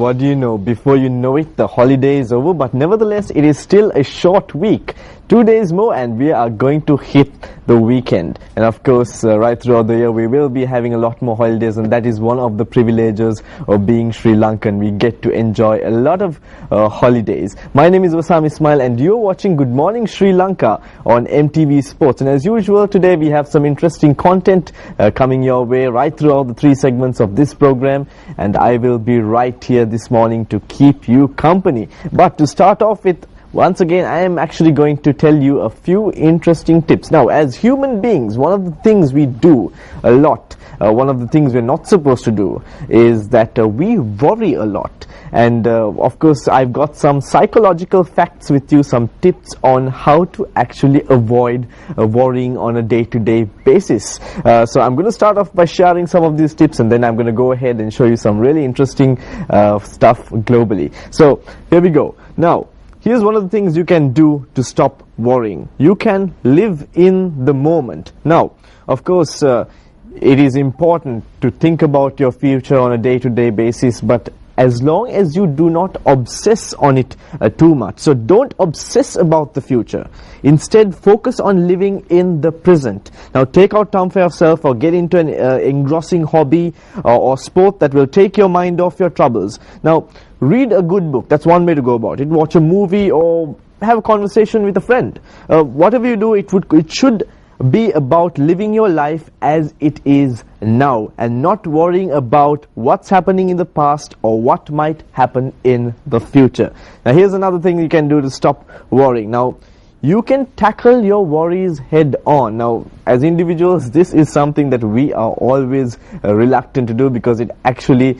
what do you know? Before you know it, the holiday is over, but nevertheless, it is still a short week. 2 days more and we are going to hit the weekend. And of course, right throughout the year, we will be having a lot more holidays, and that is one of the privileges of being Sri Lankan. We get to enjoy a lot of holidays. My name is Wasam Ismail and you're watching Good Morning Sri Lanka on MTV Sports. And as usual, today we have some interesting content coming your way right throughout the 3 segments of this program, and I will be right here this morning to keep you company. But to start off with, once again, I am actually going to tell you a few interesting tips. Now, as human beings, one of the things we do a lot, one of the things we're not supposed to do, is that we worry a lot. And of course, I've got some psychological facts with you, some tips on how to actually avoid worrying on a day-to-day basis. So I'm going to start off by sharing some of these tips, and then I'm going to go ahead and show you some really interesting stuff globally. So here we go. Now, here's one of the things you can do to stop worrying. You can live in the moment. Now, of course, it is important to think about your future on a day-to-day basis, but as long as you do not obsess on it too much. So don't obsess about the future. Instead, focus on living in the present. Now, take out time for yourself or get into an engrossing hobby or sport that will take your mind off your troubles. Now, read a good book. That's one way to go about it. Watch a movie or have a conversation with a friend. Whatever you do, it should be about living your life as it is now and not worrying about what's happening in the past or what might happen in the future. Now, here's another thing you can do to stop worrying. Now, you can tackle your worries head on. Now, as individuals, this is something that we are always reluctant to do because it actually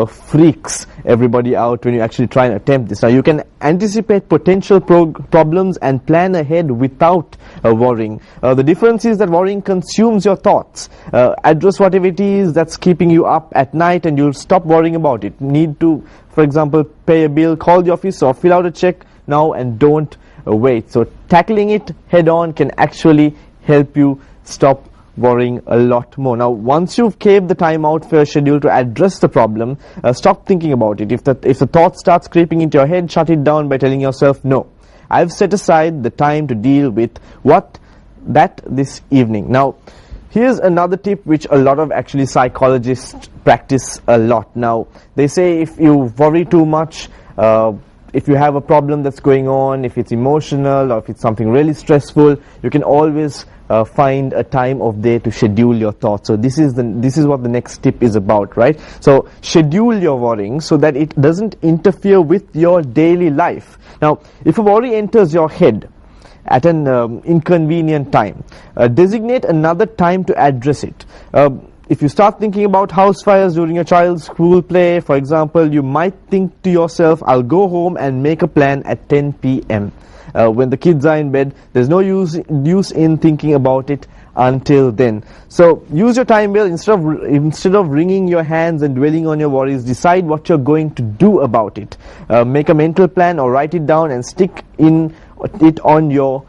freaks everybody out when you actually try and attempt this. Now, you can anticipate potential problems and plan ahead without worrying. The difference is that worrying consumes your thoughts. Address whatever it is that's keeping you up at night and you'll stop worrying about it. Need to, for example, pay a bill, call the office or fill out a check now and don't wait. So tackling it head on can actually help you stop worrying a lot more. Now, once you've carved the time out for your schedule to address the problem, stop thinking about it. If the thought starts creeping into your head, shut it down by telling yourself, no, I've set aside the time to deal with that this evening. Now, here's another tip which a lot of actually psychologists practice a lot. Now, they say if you worry too much, if you have a problem that's going on, if it's emotional or if it's something really stressful, you can always find a time of day to schedule your thoughts. So this is what the next tip is about, right? So schedule your worrying so that it doesn't interfere with your daily life. Now, if a worry enters your head at an inconvenient time, designate another time to address it. If you start thinking about house fires during your child's school play, for example, you might think to yourself, I'll go home and make a plan at 10 p.m. When the kids are in bed, there's no use in thinking about it until then. So use your time well. Instead of wringing your hands and dwelling on your worries, decide what you're going to do about it. Make a mental plan or write it down and stick it on your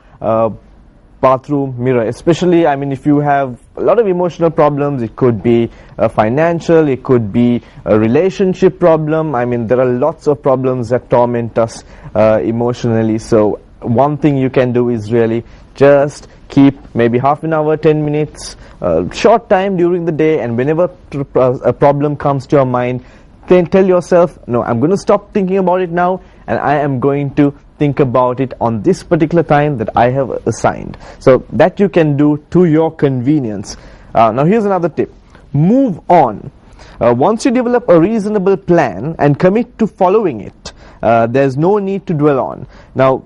bathroom mirror. Especially, I mean, if you have a lot of emotional problems, it could be financial, it could be a relationship problem. I mean, there are lots of problems that torment us emotionally. So one thing you can do is really just keep maybe half an hour, 10 minutes, short time during the day, and whenever a problem comes to your mind, then tell yourself, no, I'm going to stop thinking about it now and I am going to think about it on this particular time that I have assigned. So that you can do to your convenience. Now, here's another tip. Move on. Once you develop a reasonable plan and commit to following it, there's no need to dwell on. Now,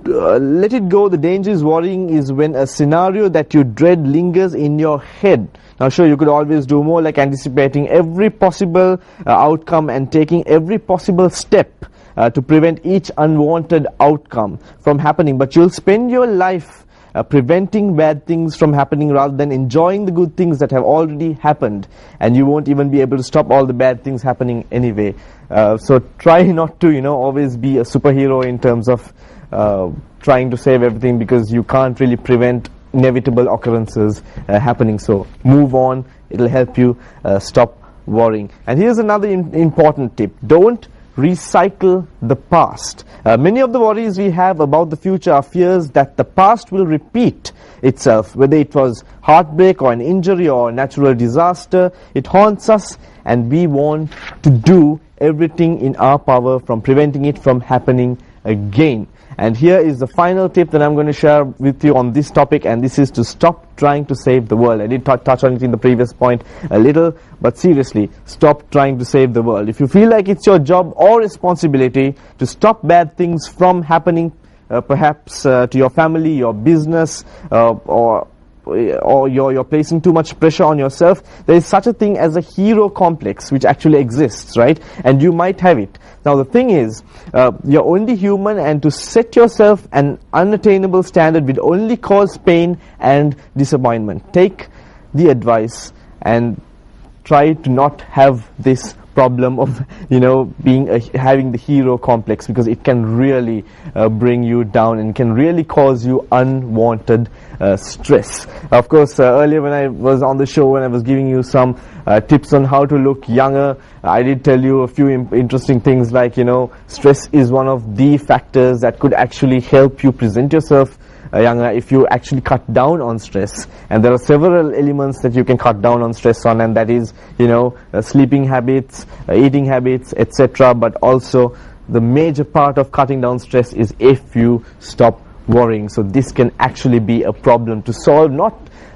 let it go. The danger is worrying is when a scenario that you dread lingers in your head. Now, sure, you could always do more, like anticipating every possible outcome and taking every possible step to prevent each unwanted outcome from happening. But you'll spend your life preventing bad things from happening rather than enjoying the good things that have already happened, and you won't even be able to stop all the bad things happening anyway. So try not to, always be a superhero in terms of trying to save everything, because you can't really prevent inevitable occurrences happening. So move on. It'll help you stop worrying. And here's another important tip. Don't recycle the past. Many of the worries we have about the future are fears that the past will repeat itself, whether it was heartbreak or an injury or a natural disaster. It haunts us, and we want to do everything in our power from preventing it from happening again. And here is the final tip that I'm going to share with you on this topic, and this is to stop trying to save the world. I did touch on it in the previous point a little, but seriously, stop trying to save the world. If you feel like it's your job or responsibility to stop bad things from happening, perhaps to your family, your business, or you're placing too much pressure on yourself, there is such a thing as a hero complex which actually exists, right? And you might have it. Now the thing is, you're only human, and to set yourself an unattainable standard will only cause pain and disappointment. Take the advice and try to not have this problem of having the hero complex, because it can really bring you down and can really cause you unwanted stress. Of course, earlier when I was on the show and I was giving you some tips on how to look younger, I did tell you a few interesting things like, stress is one of the factors that could actually help you present yourself younger if you actually cut down on stress. And there are several elements that you can cut down on stress on, and that is sleeping habits, eating habits, etc. But also the major part of cutting down stress is if you stop worrying. So this can actually be a problem to solve,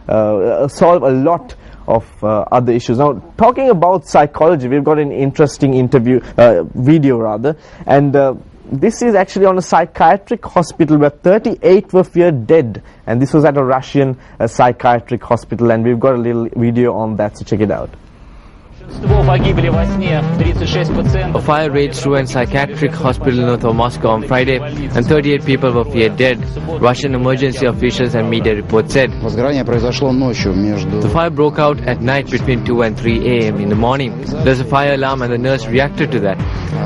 solve a lot of other issues. Now, talking about psychology, we've got an interesting video rather, and this is actually on a psychiatric hospital where 38 were feared dead, and this was at a Russian psychiatric hospital, and we've got a little video on that, so check it out. A fire raged through a psychiatric hospital north of Moscow on Friday, and 38 people were feared dead, Russian emergency officials and media reports said. The fire broke out at night between 2 and 3 a.m. in the morning. There was a fire alarm and the nurse reacted to that.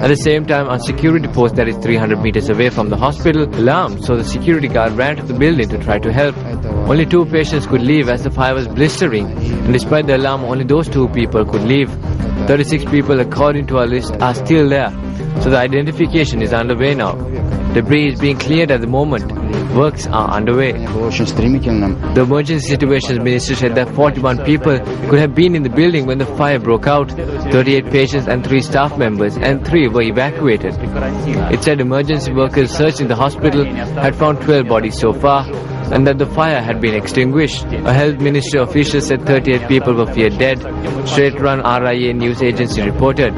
At the same time, a security post that is 300 meters away from the hospital alarmed, so the security guard ran to the building to try to help. Only 2 patients could leave as the fire was blistering, and despite the alarm, only those 2 people could leave. 36 people, according to our list, are still there, so the identification is underway now. Debris is being cleared at the moment. Works are underway. The Emergency Situations Minister said that 41 people could have been in the building when the fire broke out. 38 patients and 3 staff members, and 3 were evacuated. It said emergency workers searching the hospital had found 12 bodies so far, and that the fire had been extinguished. A health ministry official said 38 people were feared dead. Straight-run RIA news agency reported.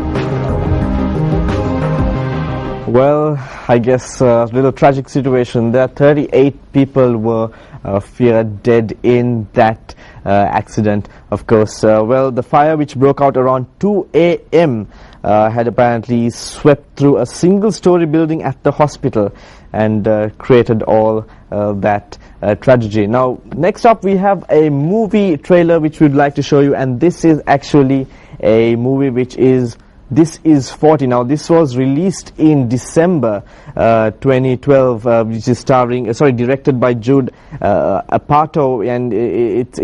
Well, I guess a little tragic situation. There 38 people were feared dead in that accident, of course. Well, the fire, which broke out around 2 a.m. Had apparently swept through a single-story building at the hospital and created all that tragedy. Now, next up we have a movie trailer which we'd like to show you, and this is actually a movie which is This Is 40. Now, this was released in December 2012, which is directed by Jude Apatow, and it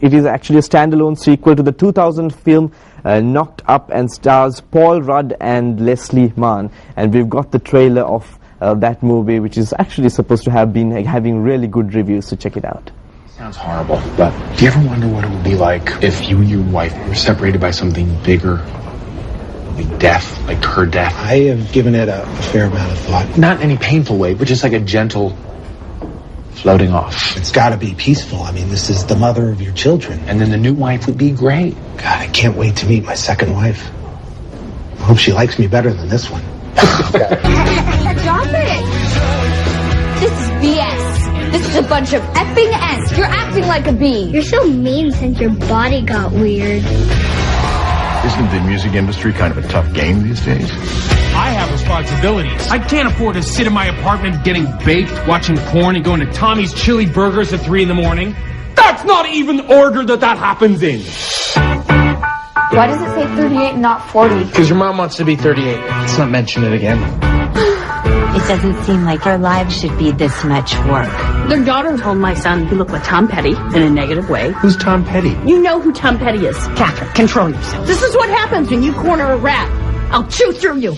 is actually a standalone sequel to the 2000 film Knocked Up, and stars Paul Rudd and Leslie Mann. And we've got the trailer of that movie, which is actually supposed to have been having really good reviews, so check it out. Sounds horrible, but do you ever wonder what it would be like if you and your wife were separated by something bigger? Like death, like her death. I have given it a fair amount of thought. Not in any painful way, but just like a gentle floating off. It's got to be peaceful. I mean, this is the mother of your children. And then the new wife would be great. God, I can't wait to meet my second wife. I hope she likes me better than this one. Drop it! This is BS. This is a bunch of effing S. You're acting like a B. You're so mean since your body got weird. Isn't the music industry kind of a tough game these days? I have responsibilities. I can't afford to sit in my apartment getting baked, watching porn, and going to Tommy's Chili Burgers at 3 in the morning. That's not even the order that happens in. Why does it say 38 and not 40? Because your mom wants to be 38. Let's not mention it again. It doesn't seem like our lives should be this much work. Their daughter told my son he looked like Tom Petty in a negative way. Who's Tom Petty? You know who Tom Petty is. Catherine, control yourself. This is what happens when you corner a rat. I'll chew through you.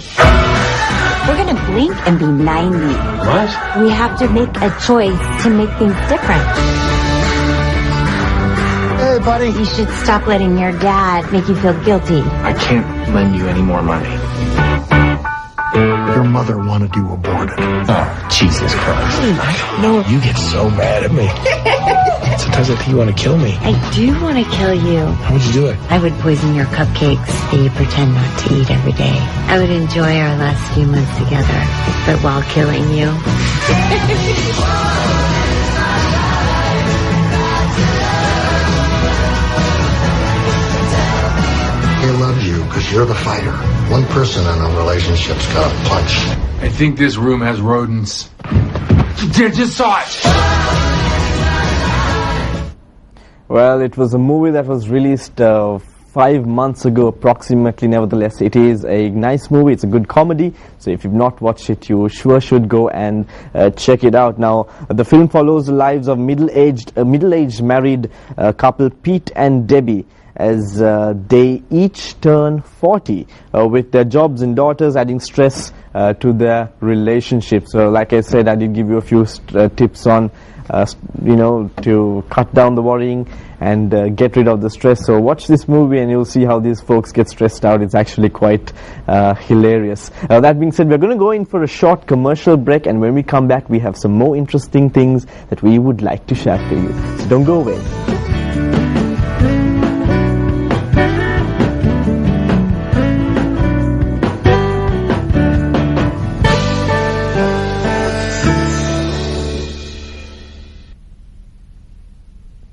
We're gonna blink and be 90. What? We have to make a choice to make things different. Hey, buddy. You should stop letting your dad make you feel guilty. I can't lend you any more money. Your mother wanted you aborted. Oh, Jesus Christ. I don't know. You get so mad at me. Sometimes I think you want to kill me. I do want to kill you. How would you do it? I would poison your cupcakes that you pretend not to eat every day. I would enjoy our last few months together, but while killing you. They love you because you're the fighter. One person in a relationship's got a punch. I think this room has rodents. Just saw it. Well, it was a movie that was released 5 months ago approximately. Nevertheless, it is a nice movie. It's a good comedy. So if you've not watched it, you sure should go and check it out. Now, the film follows the lives of middle-aged married couple Pete and Debbie as they each turn 40 with their jobs and daughters adding stress to their relationship. So like I said, I did give you a few tips on to cut down the worrying and get rid of the stress. So watch this movie and you'll see how these folks get stressed out. It's actually quite hilarious. That being said, we're going to go in for a short commercial break, and when we come back we have some more interesting things that we would like to share for you. So don't go away.